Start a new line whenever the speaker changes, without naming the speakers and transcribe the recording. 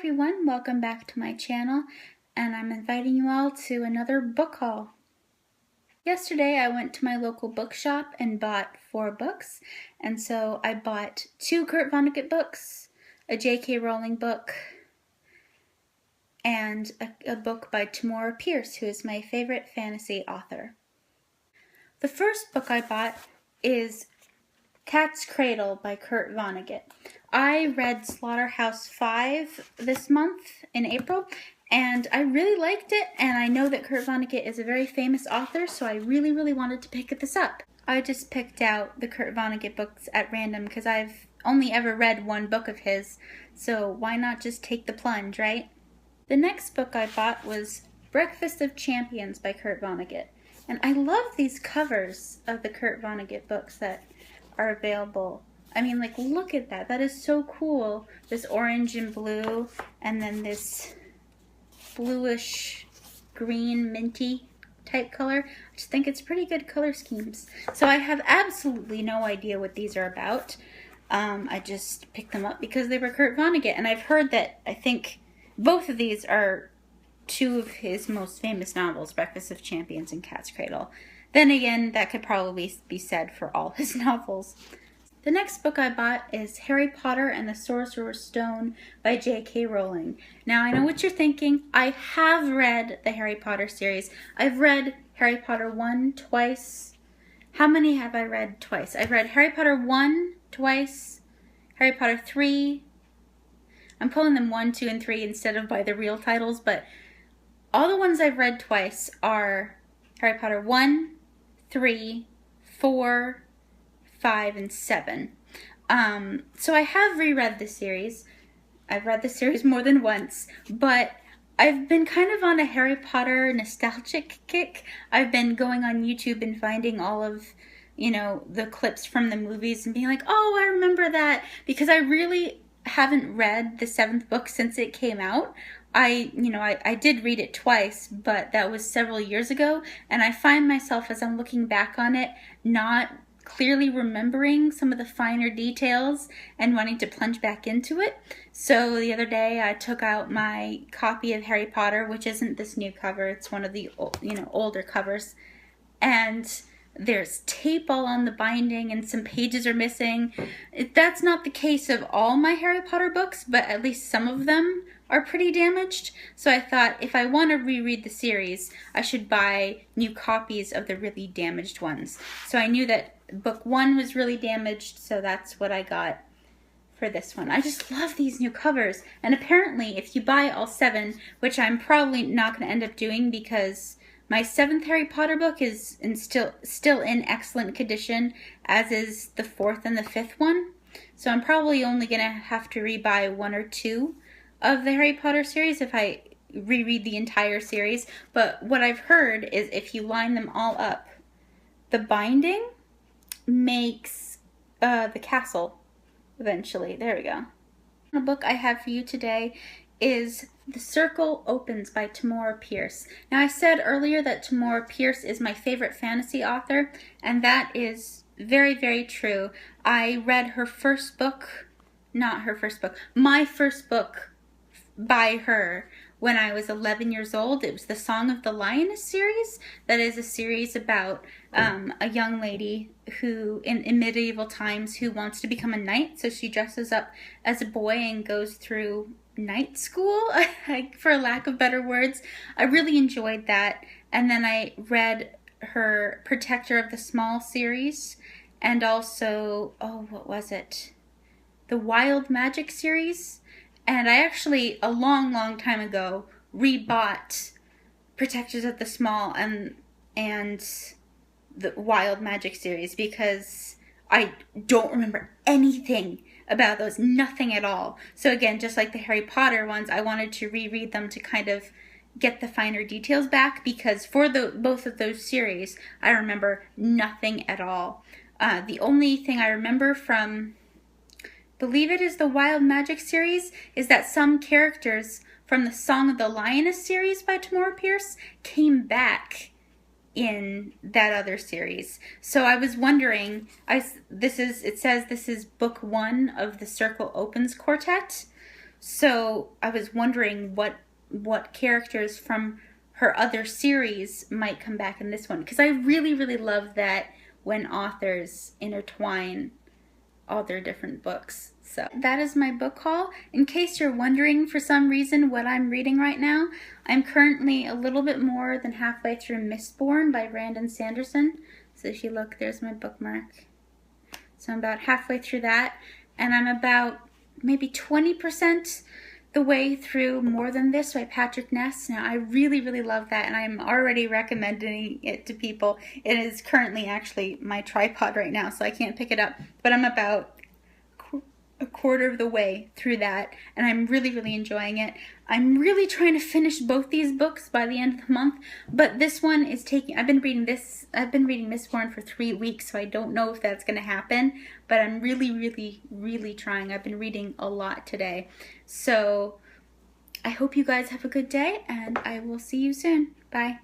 everyone, welcome back to my channel, and I'm inviting you all to another book haul. Yesterday I went to my local bookshop and bought 4 books, and so I bought 2 Kurt Vonnegut books, a J.K. Rowling book, and a book by Tamora Pierce, who is my favorite fantasy author. The first book I bought is Cat's Cradle by Kurt Vonnegut. I read Slaughterhouse-Five this month in April, and I really liked it, and I know that Kurt Vonnegut is a very famous author, so I really wanted to pick this up. I just picked out the Kurt Vonnegut books at random because I've only ever read 1 book of his, so why not just take the plunge, right? The next book I bought was Breakfast of Champions by Kurt Vonnegut, and I love these covers of the Kurt Vonnegut books that are available. I mean, like, look at that. That is so cool. This orange and blue, and then this bluish green minty type color. I just think it's pretty good color schemes. So I have absolutely no idea what these are about. I just picked them up because they were Kurt Vonnegut, and I've heard that I think both of these are 2 of his most famous novels, Breakfast of Champions and Cat's Cradle. Then again, that could probably be said for all his novels. The next book I bought is Harry Potter and the Sorcerer's Stone by J.K. Rowling. Now, I know what you're thinking. I have read the Harry Potter series. I've read Harry Potter 1 twice. How many have I read twice? I've read Harry Potter 1 twice, Harry Potter 3. I'm pulling them 1, 2, and 3 instead of by the real titles, but all the ones I've read twice are Harry Potter 1, 3, 4, 5, and 7. So I have reread the series. I've read the series more than once, but I've been kind of on a Harry Potter nostalgic kick. I've been going on YouTube and finding all of, the clips from the movies and being like, oh, I remember that, because I really haven't read the 7th book since it came out. I did read it twice, but that was several years ago, and I find myself, as I'm looking back on it, not clearly remembering some of the finer details and wanting to plunge back into it. So the other day I took out my copy of Harry Potter, which isn't this new cover, it's one of the older covers, and there's tape all on the binding and some pages are missing. That's not the case of all my Harry Potter books, but at least some of them are pretty damaged. So I thought if I want to reread the series, I should buy new copies of the really damaged ones. So I knew that book 1 was really damaged, so that's what I got for this one. I just love these new covers. And apparently if you buy all 7, which I'm probably not going to end up doing because my 7th Harry Potter book is still in excellent condition, as is the 4th and the 5th one. So I'm probably only going to have to rebuy 1 or 2 of the Harry Potter series if I reread the entire series. But what I've heard is if you line them all up, the binding makes the castle eventually. There we go. The book I have for you today is The Circle Opens by Tamora Pierce. Now, I said earlier that Tamora Pierce is my favorite fantasy author, and that is very true. I read her first book, my first book by her when I was 11 years old. It was the Song of the Lioness series. That is a series about a young lady who, in medieval times, who wants to become a knight. So she dresses up as a boy and goes through night school, for lack of better words. I really enjoyed that. And then I read her Protector of the Small series, and also, what was it? The Wild Magic series. And I actually, a long time ago, rebought Protectors of the Small and the Wild Magic series because I don't remember anything about those, nothing at all. So again, just like the Harry Potter ones, I wanted to reread them to kind of get the finer details back, because for both of those series, I remember nothing at all. The only thing I remember from, believe it is the Wild Magic series, is that some characters from the Song of the Lioness series by Tamora Pierce came back in that other series. So I was wondering, it says this is book 1 of the Circle Opens quartet. So I was wondering what characters from her other series might come back in this one, because I really, really love that when authors intertwine all their different books. So that is my book haul. In case you're wondering for some reason what I'm reading right now, I'm currently a little bit more than halfway through Mistborn by Brandon Sanderson. So if you look, there's my bookmark. So I'm about halfway through that, and I'm about maybe 20% the way through More Than This by Patrick Ness. Now, I really, really love that, and I'm already recommending it to people. It is currently actually my tripod right now, so I can't pick it up, but I'm about a quarter of the way through that, and I'm really, really enjoying it. I'm really trying to finish both these books by the end of the month, but this one is taking, I've been reading Mistborn for 3 weeks, so I don't know if that's going to happen, but I'm really, really, really trying. I've been reading a lot today. So I hope you guys have a good day, and I will see you soon. Bye.